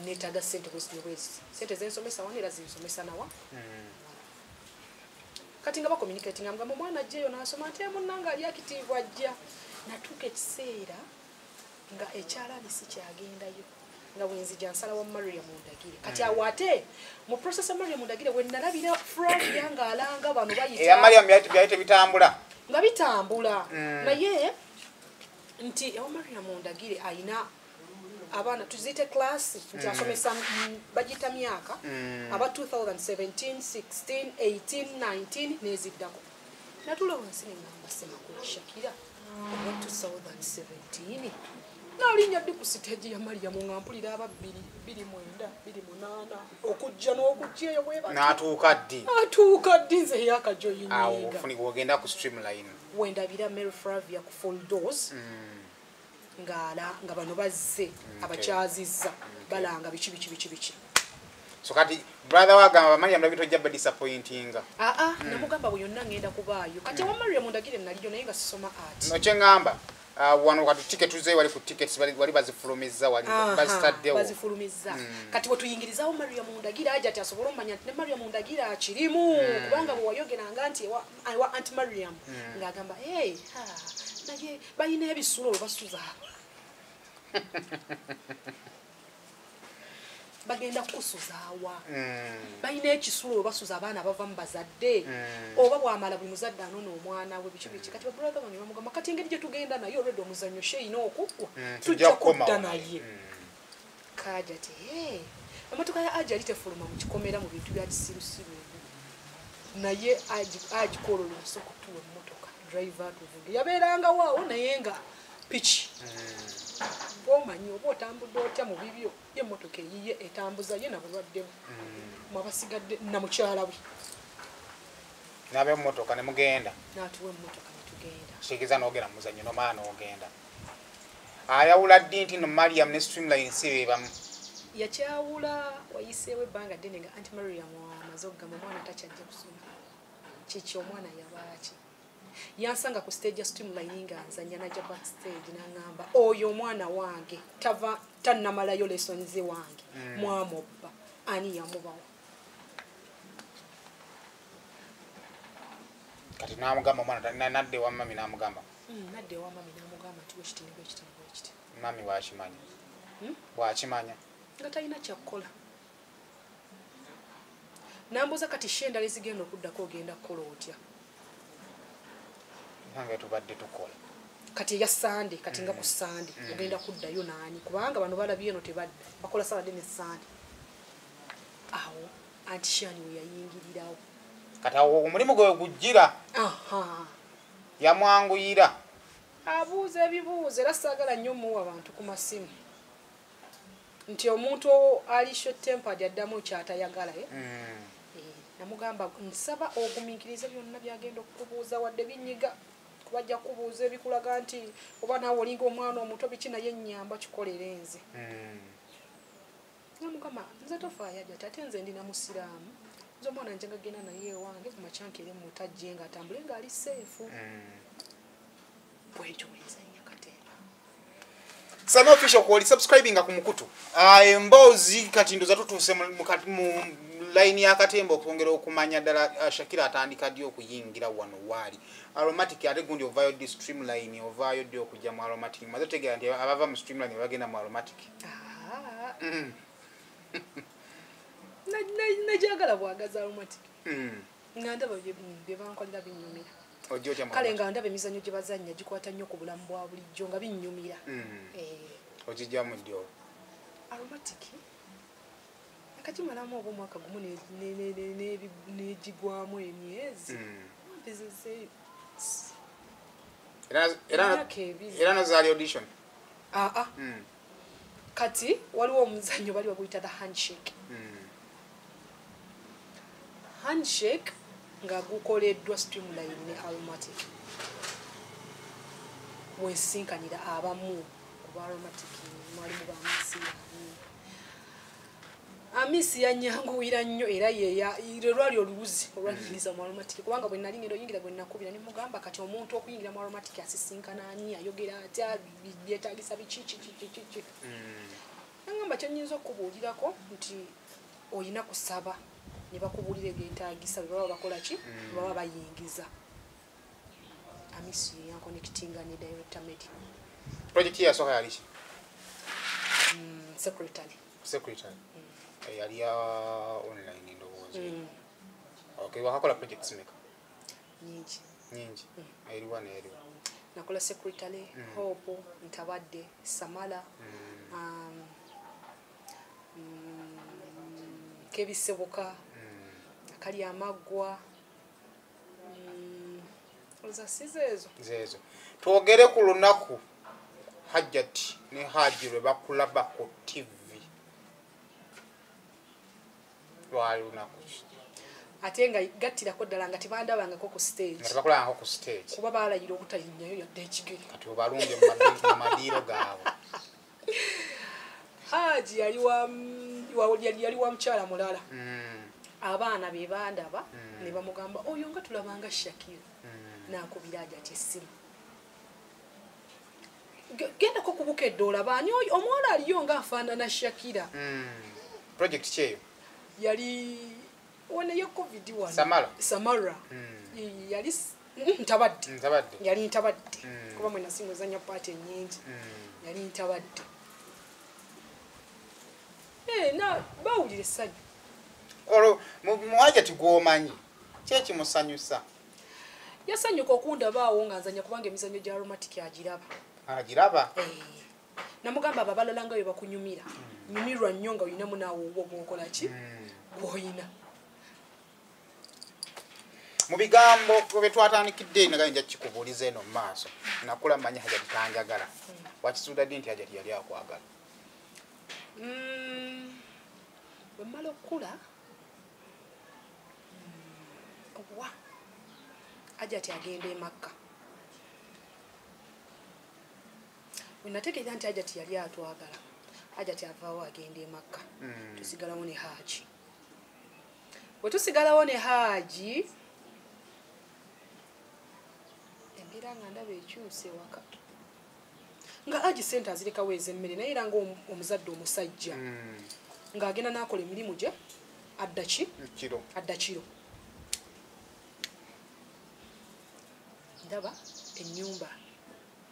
netaga sente bwezi sente zensomesa wanera zinsomesa nawa kati nga bakommunicating amugamba omwana ajjeyo nasoma nti munanga ali active ajja natuuka ekiseera nga ekyalaani si kyagendayo nga bwenzija nsala wa Maria Mundagire kati awo ate mu process ya Maria Mundagire we nalabira Flavia nga alanga bano bayita Mariam byayite bitambula nga bitambula naye nti ewa Maria Mundagire ayina abaana tuzite class nti asomesa bagita myaka aba 2017 16 18 19 neziddako natula wansi ngamba sema ku Shakira oba 2017 nalinya ddi ku stage ya Maria ngampulira aba 2 mwenda 2 munana okujja n'okujja eyo bwe atuuka ddi nze yakajoyininga awo ufuni kugenda ku streamline wendabira Mary Flavia ku full doors nga bano bazze abakyazizza balanga biki so kati brother wagamba Maria Mundagire tojja disappointinga namugamba bwe yonna ngenda kubaayo kati wa Maria Mundagire naliyo naye nga sisoma art no kyengamba wano kati ticket tuze wali ku tickets wali bazifulumiza wali bazitaddewo bazifulumiza kati we tuyingirizawo Maria Mundagire ajja ati asobola omanya nti ne Maria Mundagire akirimu kubanga bwe wayogeranga nti wa Aunt Mariam ng'agamba naye balina ebisulo we basuza bagenda kusuzaawa balina ekisulo we basuza abaana bava mu bazadde oba bwamala buli muzadde anoona omwana we biki kati babrother bano bamugamba kati engeri gye tugenda naye olwedde omuzannyo sheina okuggwa tujja kudda naye kaja ti emotoka ya ajali tefuluma mu kikomera mu bintu bya kisirusiru naye agikola oluso kutuwa emmotoka driver tuvuge yabeeranga waawo naye nga piki omanyi oba otambudde otya mu bibyo y'emmotoka eyiye etambuza ye nabulwaddemu mwabasigadde namukyala we n'ab'emmotoka ne mugenda n'atuwa emmotoka ne tugenda kitegeeza n'ogenda mu muzannyo n'omaana n'ogenda ayawula ddi nti no Mariam ne streamline si be bamu yakyawula wayiseewo ebbanga ddene nga Aunt Mariam amaze okugamba omwana takyajja kusoma kiki omwana yabaaki yansanga ku stage ya streamline nga nzanya najja backstage n'angamba oyo omwana wange tannamalayo lessons ze wange mwamubba ani yamubawa kati n'amugamba omwana nadde wa mami n'amugamba nadde wa mami n'amugamba nti wekiti mami bwakimanya bwakimanya nga talina kyakkola nambuuza kati shendala ezigenda okuddako ogenda kukola otya nange tubadde tukola kati ya Sande kati nga ku Sande ogenda kuddayo naani kubanga bano balabye eno tebadde bakola Saturday ne Sande awo Aunt Shani we yayingirirawo kati awo omulimu gwe gujjira yamwanguyira abuuza ebibuuzo era saagala nnyo muwa abantu ku masimu nti omuntu ali short tempered addamu kyatayagala namugamba nsaba ogumiikirize byonna byagenda okukubuuza wadde binyiga kubajja kubuuza ebikulaga nti oba naawe olinga omwana omuto biki naye ennyamba kikolera enze namugamba nze tofaayo ajati ate nze ndina musiraamu nze omwana njenga genda naye ewange kumakyankere mutajje nga atambule ng'ali seefu bwekyo bwenzanya katemba Sami official kwoli subscribing ku mukutu emboozi kati ndoza tutuuse mu line ya katembo okwongera okumanya ddala Shakira atandika ddi okuyingira wano waali aromatic ate gundi ovaayo di streamline ovaayo ddi okujja mu aromatic maze tegera nti abava mu streamline bagenda mu aromatic najagala bwagaza aromatic nga ndaba bye bankolera binnyumira kale nga ndaba emizannyo gye bazannya gikwata nnyo ku bulamu bwa bulijjo nga binnyumira okijjamu ddi olwo aromatic akakimalamu oba omwaka gumu negigwamu emyezi era nozaali audition kati waliwo omuzannyo bali baguyita the handshake nga gukoleddwa streamline ne aromatic wensinkanira abamu kuba aromatic mwalimu bamisi amisi yanyanguwira nnyo era lwali oluwuzi olwanyiriza mu aromatic kubanga bwe nali ngendo yingira bwe nakubira ne mugamba kati omuntu okuyingira mu aromatic asisinkana ani ayogera atya byetaagisa biki nangamba kyonyinza okubuulirako nti oyina kusaba ne bakubuulira ebyetaagisa bwe baba bakola ki baba bayingiza amisi yankonekitinga ne director medi project yasooka yali ki secretary yali ya online ndowooza okay wakakola projects meka nyingi eriwa n'eriwa nakola secretary Hope Ntabadde Samala Kebiseboka akali amaggwa zezo twogere ku lunaku Hajjati ne Haji lwe bakulaba ku TV lwali lunaku ate nga gattirako ddala nga tebandabangako ku stage kuba baalayira obutayinnyayo yadde ekigere kati obalunge mu madiiro gaabwe Haji yali wa mukyala mulala abaana be bandaba ne bamugamba oyo nga tulabanga Shakira nakubira Hajjati essimu gendako kubukedde olabaani omwana aliyo nga afaanana Shakira project kyeyo yali oneyo covid one Samara yali Ntabadde yali Ntabadde kuba mwe nasinga ozanya paati ennyingi yali Ntabadde na bawulira essanyu olwo Hajjati gw'omanyi kyekimusanyusa yasanyuka okundabaawo nga nzanya kubanga emizannyo gya aromatic agiraba namugamba ababalala nga bwe bakunyumira nyumirwa nnyo nga olinamu naawe obwo bw'okola ki gw'olina mu bigambo bwe twatandikidde naga nja kikubuuliza eno mu maaso nakula manya Hajjati tanjagala wakisuuda ddi nti Hajjati yali akwagala bwe mmala okukula obuwa Hajjati agenda e Makka bwe nategeera nti Hajjati yali atwagala Hajjati avaawo agenda e Makka tusigalawo ne Haji bwe tusigalawo ne Haji embeera nga ndaba ekyuse waka nga Haji sente azirekawo ez'emmere naye era nga omuzadde omusajja ng'agenda n'akola emirimu gye adda kiro ndaba ennyumba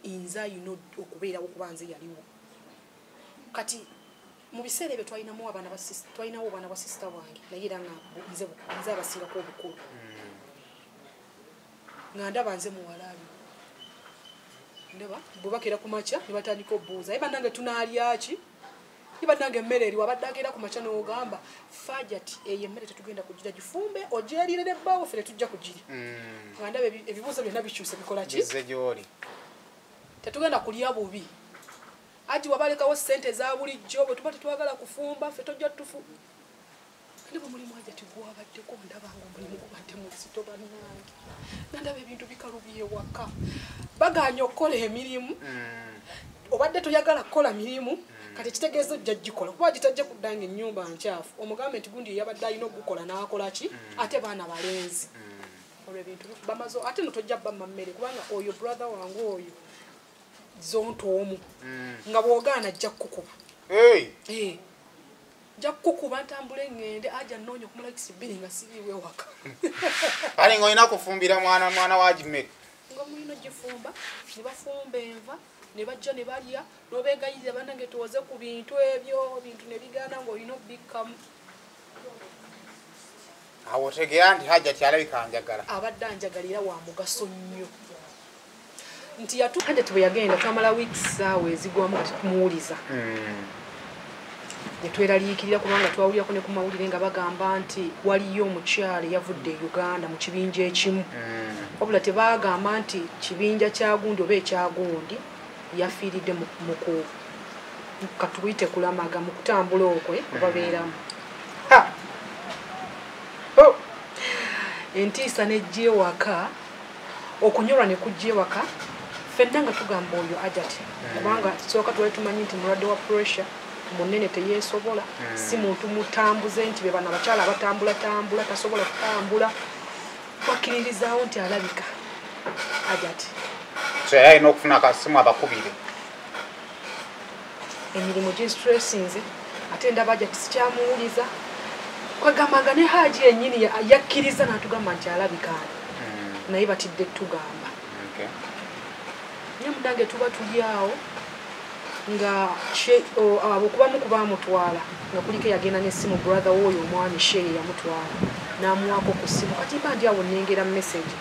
inza yino okubeerawo kuba nze yaliwo kati mu biseera ebyo twalinawo abaana ba sisita wange naye era nga nze abasingako obukulu nga ndaba nze muwalaali ndaba bwe bakeera ku makya ne batandika obuuza ye bannange tunalyaki ye bannange emmere eriwo abadde akeera ku makya n'ogamba Hajjati eyo emmere tetugenda kugira gifumbe ogyerire nebbaawo ffe tetujja kugiri nga ndaba ebibuuzo byonna bikyuse bikola ki tetugenda kulya bubi Haji wabalekawo ssente za bulijjo bwe tuba tetwagala kufumba ffe tojja tufu ndi bwe mulimu Hajjati gwabaddeko ndabanga omulimu gubadde mu kisito bannange nandaba ebintu bikalubiye waka baganya okukola emirimu obadde toyagala kukola mirimu kati kitegeeza ojja gikola kuba gitajja kuddanga ennyumba nkyafu omugambe nti gundi yabadde alina okugukola n'akola ki ate baana balenzi olwo ebintu bamaze ate notojja bamma mmere kubanga oyo brother wange oyo zonto omu nga bw'ogaana ajja kukuba Jakukuba ntambule ngende aja nnoonya okumulakisi bbiri nga siriiwe waka. Kale ng'olina kufumbira mwana wa Jimmy. Nga mulina gifumba, ne bafumba enva, ne bajja ne balya, n'obeegayirira bannange tuwoze ku bintu ebyo, bintu ne bigaana ng'olina obbikkamu. Awo otegera nti Hajjati alabika anjagala. Abadde anjagalira wa mugaso nnyo. Nti Hajjati bwe yagenda twamala weeks awo ezigwamu kati tumuwuliza. Ne tweraliikirira kubanga twawulirako ne ku mawulire nga bagamba nti waliyo omukyala yavudde e Uganda mu kibinja ekimu. Wabula tebaagamba nti kibinja kya gundi oba ekyagundi yafiiridde mu katuyite kulamaga mu kutambula okwe kubabeeramu. Entiisa nejja ewaka, okunyolwa ne kujja ewaka, ffenna nga tugamba oyo Hajjati. Kubanga tusooka twali tumanyi nti mulwadde wa pressure, munene teyeesobola, si muntu mutambuze nti be bano abakyala abatambula tasobola kutambula. Bakkiririzaawo nti alabika Hajjati. So yali alina okufuna akasimu abakubire. Emirimu gistressinze, ate ndaba Hajjati sikyamuwuliza. Kwagambanga ne Haji yennyini yakkiriza n'atugamba nti alabika naye batidde tugamba. Nye mudange tuba tuli awo nga okubamu kubamutwala nga kuliko yagenda n'essimu brother w'oyo omwami Sheye yamutwala n'amuwaako ku ssimu kati mba ndi awo nnengera message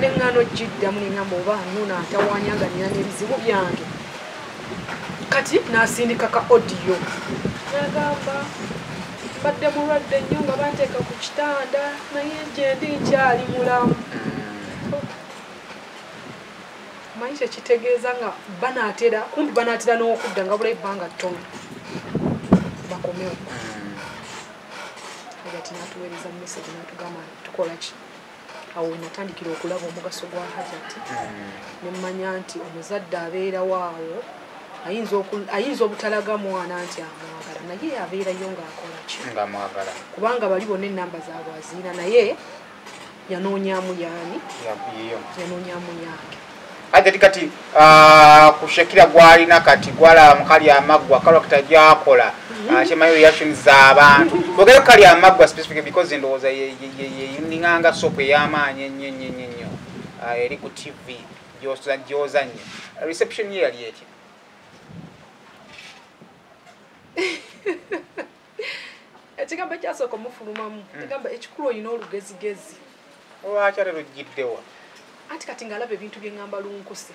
n'eŋŋaano giddamu n'eŋŋamba oba nnuuna atawaanya nga nina n'ebizibu byange kati n'asindika ka audio n'agamba mbadde mulwadde nnyo nga banteeka ku kitanda naye gye ndi nkyali mulamu. Maisha kitegeeza nga banaatera kumbi banaatera n'okudda nga bula ebbanga ttono bakomewo. Hajjati n'atuweereza message n'atugamba tukola ki. Awo natandikira okulaba omugaso gwa Hajjati ne mmanya nti omuzadde abeerawo awo ayinza obutalaga mwana nti amwagala naye abeerayo ng'akola ki ng'amwagala kubanga bali bonna ennamba zaabwe aziina naye yanoonyaamu yaani yanoonyaamu yange. Hajjati kati ku Shakira gwalina kati gwalaba mukali amaggwa kalakita gyakola kyemayo reaction z'abantu bogera kali amaggwa specific because ndowooza yininganga sopo ey'amaanyi ennyo eri ku TV gyozanye reception ye yali eti. Ekigamba kyasooka mufulumamu egamba ekikulu olina olugezigezi. Lwaki ate lugiddewa? Ati kati ng'alaba ebintu bye ŋŋamba lunkuse.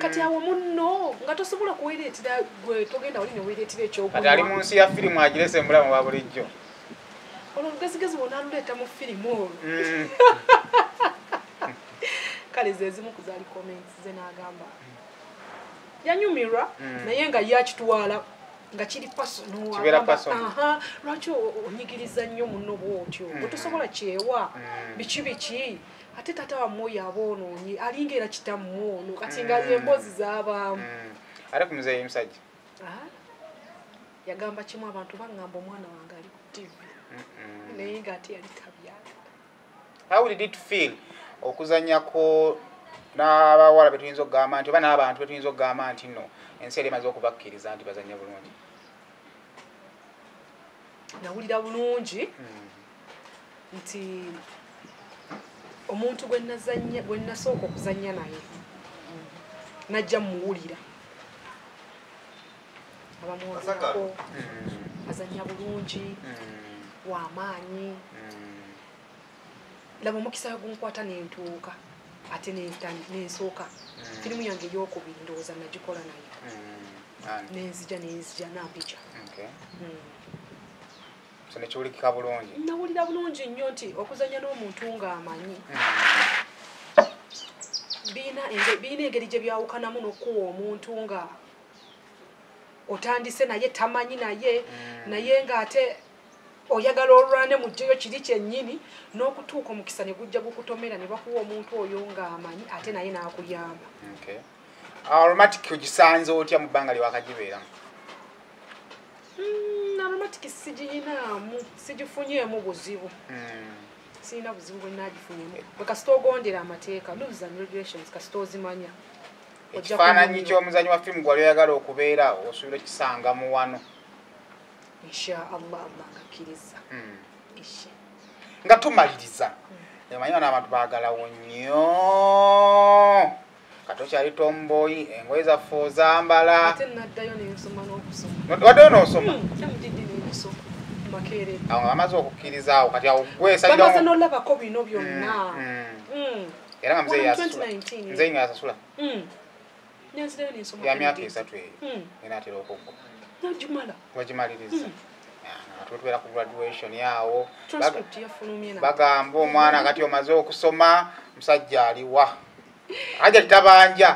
Kati awo munno nga tosobola kuweereetera gwe togenda wali ne weereetera ekyokunywa. Kati ali mu nsi ya firimu agirese mu bulamu bwa bulijjo. Olwo olugezigezi bwonna aluleeta mu firimu olwo. Kale ze zimu ku zaali comments ze n'agamba. Yanyumirwa naye nga yakitwala nga kiri personal. Kibeera personal. Lwaki onyigiriza nnyo munno bw'otyo? Bwe tosobola kyewa biki ate tata wa moyo aboonoonyi alinga era kitamu ono kati nga emboozi z'abaamu. Ate ku muzeeyi musajja yagamba kimu abantu baŋŋamba omwana wange ali ku TV naye ng'ate yali tabyagala. How did it feel okuzannyako n'abawala betuyinza okugamba nti oba n'abantu betuyinza okugamba nti nno ensi yali emaze okubakkiriza nti bazannya bulungi? Nawulira bulungi nti omuntu gwe nasooka okuzannya naye najja muwulira abamuwulirako azannya bulungi w'amaanyi. Laba omukisa gunkwata n'entuuka ate n'ensooka firimu yange ey'okubiri ndowooza nagikola naye n'enzija nampija. Nekiwulikika bulungi. Nawulira bulungi nnyo nti okuzannya n'omuntu ng'amanyi biina engeri gye byawukanamu n'okuwa omuntu nga otandise naye tamanyi naye ng'ate oyagala olwane mu ggyeyo kiri kyennyini n'okutuuka omukisa ne gujja gukutomera ne bakuwa omuntu oyo ng'amanyi ate naye n'akuyamba. Aromatic ogisanze otya mu bbanga lyewakagibeeramu? Aromatic sigiyinaamu sigifunyeemu buzibu. Sirina buzibu bwe naagifunyemu bwe kasita ogondera amateeka rules and regulations kasita ozimanya. Ekifaananyi ky'omuzannyi wa firimu gwali oyagala okubeera osuubira okisanga mu wano? insha Allah Allah ngakiriza ishi nga tumaliriza emanyi n'abantu baagalawo nnyo katokyali tomboyi engoye zaffe ozambala ate naddayo nensoma n'okusoma waddeyo n'osoma kyamudiddi n'ebisoma makeere awo amaze okukkiriza kati awo bamaze n'olabako bino byonna era nga muzeeyi ngaasasula nenzirayo nensoma ya myaka 3 eyo enaatera okugwa najumala wagimaliriza tubeera ku graduation yawo transcript yafulumye bagamba omwana kati omaze okusoma musajja aliwa aja kitabanja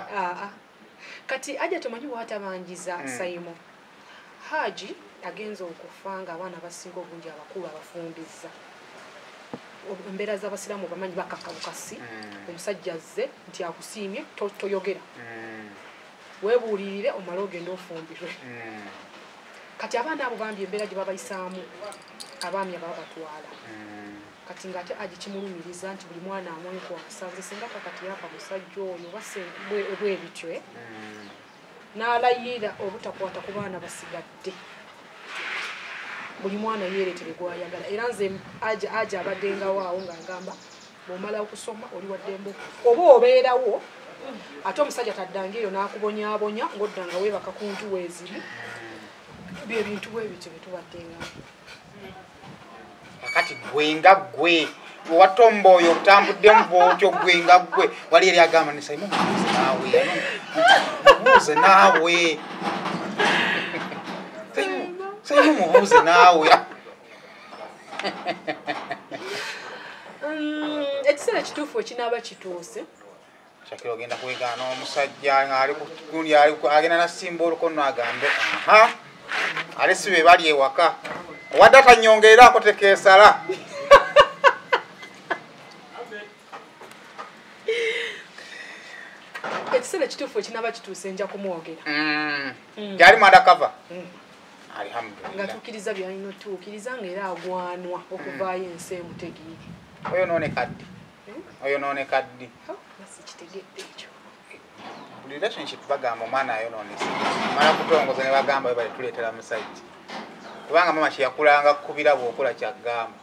kati aja tomanyi watabanjiza Saimo Haji agenza okufa nga abaana basinga obungi abakulu abafumbiza embeera z'abasiraamu bamanyi bakaka bukasi omusajja azze nti akusiimye toyogera weebuulirire omale ogenda ofumbirwe kati abaana abo bambi embeera gye babayisaamu abaami ababatwala kati ngate agikimulumiriza nti buli mwana amweko asanze singa kakati yapa musajja oyo bwe bityo n'alayira obutakwata ku baana basigadde buli mwana yeeretere gwayagala era nze aja abaddengawo awo ng'agamba bw'omala okusoma oli waddembo oba obeerawo ate omusajja taddange eyo n'akubonyaabonya ng'odda nga weebaka ku ntuwa ezimu bye bintu bwe bityo bye tubaddengawo kati gwenga gwe watombo oyo otambuddemu bwotyo gwenga gwe wali eri agamba ne Saimo mubuuze naawe Saimo mubuuze naawe ekiseera ekituufu ekinaaba kituuse Shakira ogenda kwegaana omusajja ng'ali ku gundi agenda nasimba olukono agambe ale si be bali ewaka wadde atanyongerako tekeesala ekiseera ekituufu ekinaaba kituuse nja kumwogera gyali madakava alhamdulillah nga tukkiriza byalina otuukiriza ng'era agwanwa okuvaayo ensi emutegiire oyo noonekaddi sikitegedde ekyo relationship bagamba omwana ayonoonese mala kutongoza ne bagamba bali tuleetera musajja kubanga mama kyeyakulanga kukubira bw'okola kyaggamba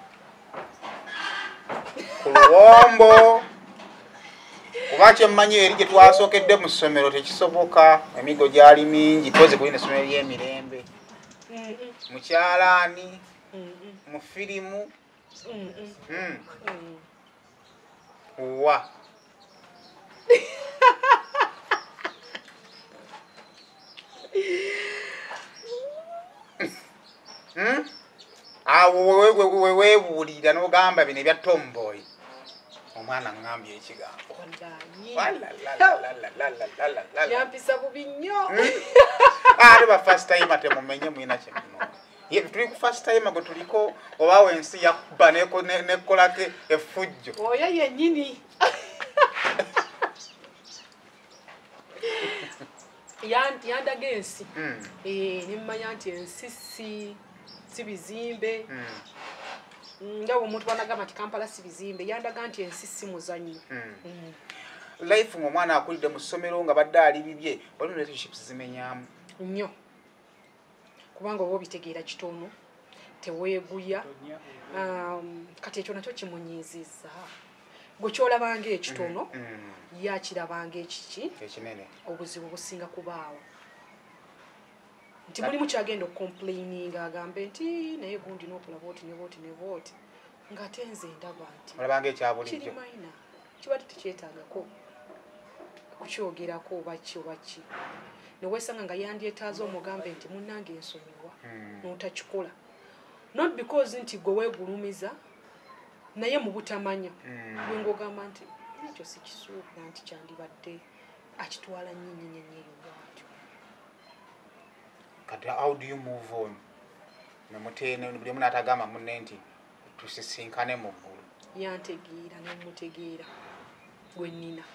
ku luwombo kuba kyemmanyi eri gye twasookedde mu ssomero tekisoboka emigo gyali mingi pozi kulina essomero ly'emirembe mu kyalaani mu firimu wa awo weebuulira n'ogamba bino ebya tomboy omwana ngambye ekigambo yampisa bubi nnyo ate ba first time temumenye mwina kyemuno tuli ku first time gwe tuliko obawo ensi yakubba nekolako effujjo oyo yennyini yandaga ensi nemmanya nti ensi si bizimbe nga omuntu banagamba nti Kampala si bizimbe yandaga nti ensi si muzannyo life ng'omwana akulidde mu ssomero nga badde ali bibye oli relationships zimenyaamu nnyo kubanga oba obitegeera kitono teweeguya kati ekyo nakyo kimunyiizizza gwe kyolabanga ekitono yakirabanga ekiki ekinene obuzibu businga kubaawo nti mulimu kyagenda okucomplaininga agambe nti naye gundi n'okulaba oti ne booti ne booti ng'ate nze ndaba nti olabanga ekyabulijjo kiri mayina kibadde tekyetaagako kukyogerako oba ki neweesanga nga yandyetaaza omugambe nti munnange ensonyiwa n'otakikola not because nti gwe weegulumiza naye mu butamanya gwe ng'ogamba nti ekyo si kisuubira nti kyandibadde akitwala nnyinnyinnyi bwatyo kati how do you move on nemutene buli omu n'atagamba munne nti tusisinkane mu ggulu yantegeera nemutegeera gwe nnina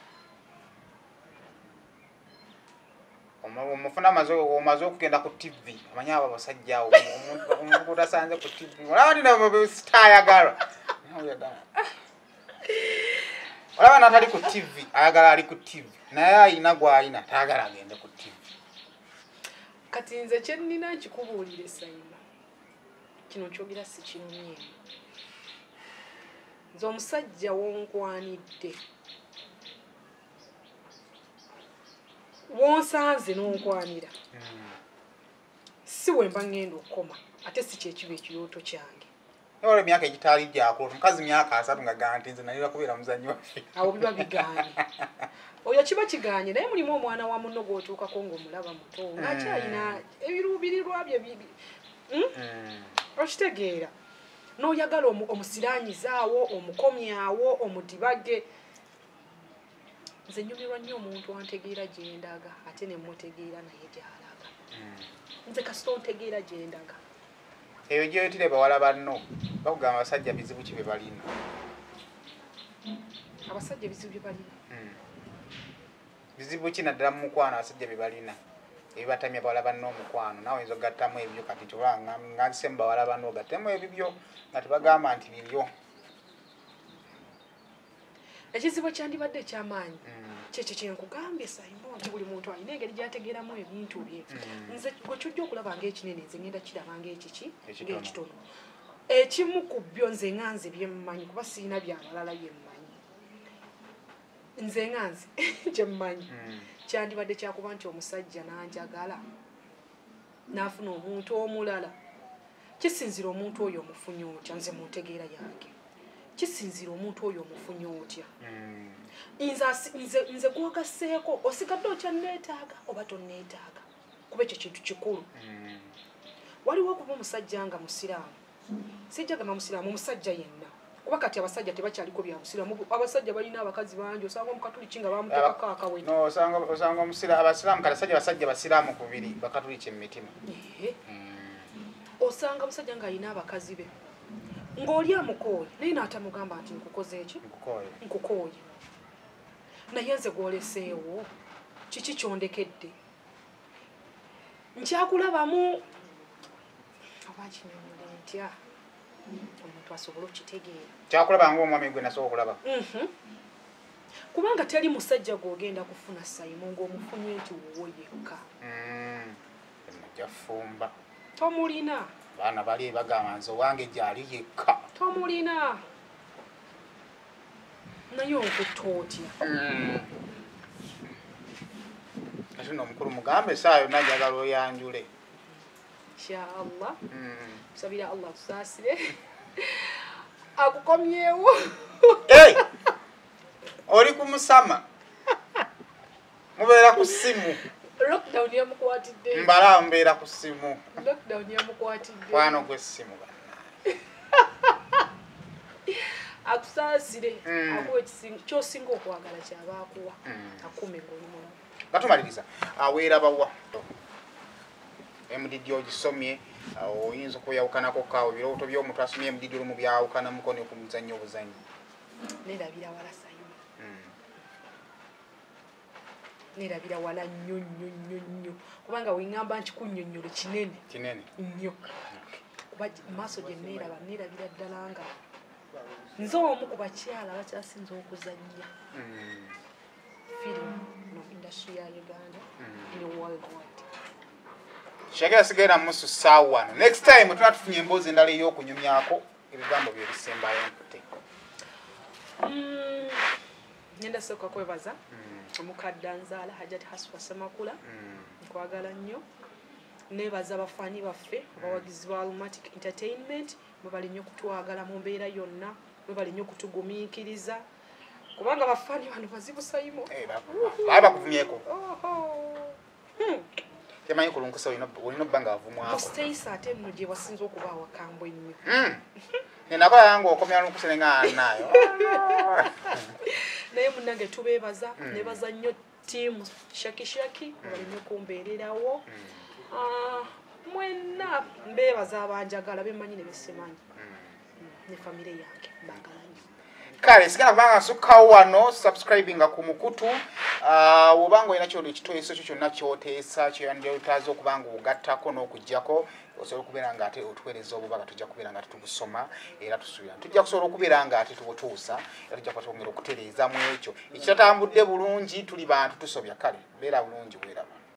omufuna omaze okugenda ku TV amanyi abo abasajja awo omuntu gutasanze ku TV olaba nina sitayagala olaba natali ku TV ayagala ali ku TV naye ayina gw'ayina tayagala agende ku TV kati nze kye nnina nkikubuulire Saimo kino kyogera si kinomye nze omusajja wonkwanidde wonsanze n'onkwanira si wemba ngenda okukoma ate si kyekiba ekirooto kyange olwo emyaka egitaali gyako omukazi myaka 3 nga ganti nze nalira kubeera muzannyi waffe awo biba bigaanye oyo kiba kigaanye naye mulimu omwana wa munno gw'otuukako ng'omulaba muto ng'akyalina ebiruubirirwa bye okitegeera n'oyagala omusiraanyizaawo omukomyawo omudibage nze nyumirwa nnyo omuntu antegeera gye ndaga ate ne mutegeera naye gy'alaga nze kasita ontegeera gye ndaga eyo gyeyotire bawala banno bakugamba abasajja bizibu ki bye balina abasajja bizibu bye balina bizibu ki naddala mu mukwano abasajja bye balina ebibatamya bawala banno omukwano nawe oyinza okugattamu ebibyo kati nganzise mu bawala banno ogattemu ebibyo nga tebagamba nti bibyo ekizibu ekyandibadde ekyamaanyi kyekyo kyenkugambye Simon nti buli muntu alina engeri gy'ategeeramu ebintu bye nze gwe kyojja okulaba ng'ekinene nze ngenda kiraba ng'ekiki ng'ekitono ekimu ku byo nze nganze byemmanyi kuba sirina byabalala byemmanyi nze nganze kyemmanyi kyandibadde kyakuba nti omusajja n'anjagala n'afuna omuntu omulala kisinzira omuntu oyo omufunye otya nze mu ntegeera yange kisinzira omuntu oyo omufunye otya nze gwogaseeko osigadde otya neetaaga oba tonneetaaga kuba ekyo kintu kikulu waliwo okuba omusajja nga musiraamu sijjagamba musiraamu omusajja yenna kuba kati abasajja tebakyaliko bya busiraamu abasajja balina abakazi bangi osanga omukatuliki nga bamuteekako akawedi osanga abasiraamu kati basajja basiraamu kubiri bakatuliki emitima osanga omusajja ng'alina abakazi be ng'oli amukooye naye n'atamugamba nti nkukoze eki nkukooye naye nze gwoleseewo kiki kyondekedde nkyakulabamu oba kinyonyole ntya omuntu asobola okitegeera kyakulaba ng'omwami gwe nasobola okulaba kubanga teri musajja gw'ogenda kufuna Simon ng'omufunye nti wuwo yekka ennajja fumba tomulina baana bali bagamba nze owange gyali yekka tomulina naye onkutta otya ate n'omukulu mugambe esaawa yonna njagala oyanjule inshallah tusabira Allah tusaasire akukomyewo oli ku musama mubeera ku ssimu lockdown yamukwatidde mbala mbeera ku ssimu lockdown yamukwatidde kwano gw'essimu akusaasire akuwa kyosinga okwagala kyaba akuwa akume ng'oli mulamu batumaliriza weerabawa MDD ogisomye oyinza okweyawukanako kaawe ebirooto by'omuntu asomye MDD olumu byawukanamuko ne ku muzannyo obuzannyi nerabira wala Simon nerabira wala nnyo nnyo nnyo nnyo kubanga weŋŋamba nkikunnyonnyole kinene nnyo kuba maaso gye neerabira ddala nga nze omu ku bakyala bakyasinza okuzannya firimu no industry ya Uganda ne worldwide shagera sigera musu sawa next time tunatufunye emboozi endala ey'okunyumyako ebigambo bye bisembayo nkute ngenda soka kwebaza omukadde Nzaala Hajati Haswa Semakula nkwagala nnyo nebaza abafaani baffe abawagizi ba Lumatic Entertainment bali nnyo kutwagala mu mbeera yonna bali nnyo kutugumiikiriza kubanga abafaani bano bazibu Simon bakuvumyeko temanyi kulunkusa olina obbanga bavumwako Stace ate nno gye wasinza okuba awakambwe ennyo nenakola yange okomya lunkusene ng'anaayo naye munnange tubeebaza nebaza nnyo ttiimu shakishaki bali nnyo kumbeererawo mwenna mbeebaza abanjagala bemmanyi ne besimanyi ne famire yange mbagala nnyo kale sigala kubanga nsukkawo wano subscribinga ku mukutu obanga olina ekiteeso kyo kyonna kyoteesa kyeyanditaaza okubanga ogattako n'okuggyako osobola okubeera nga ate otuweereza obubaka tujja kubeera nga ate tubusoma era tusuubira tujja kusobola okubeera nga ate tubutuusa era tujja kwongera okutereeza mu ekyo ekitatambudde bulungi tuli bantu tusobya kale beera bulungi weeraba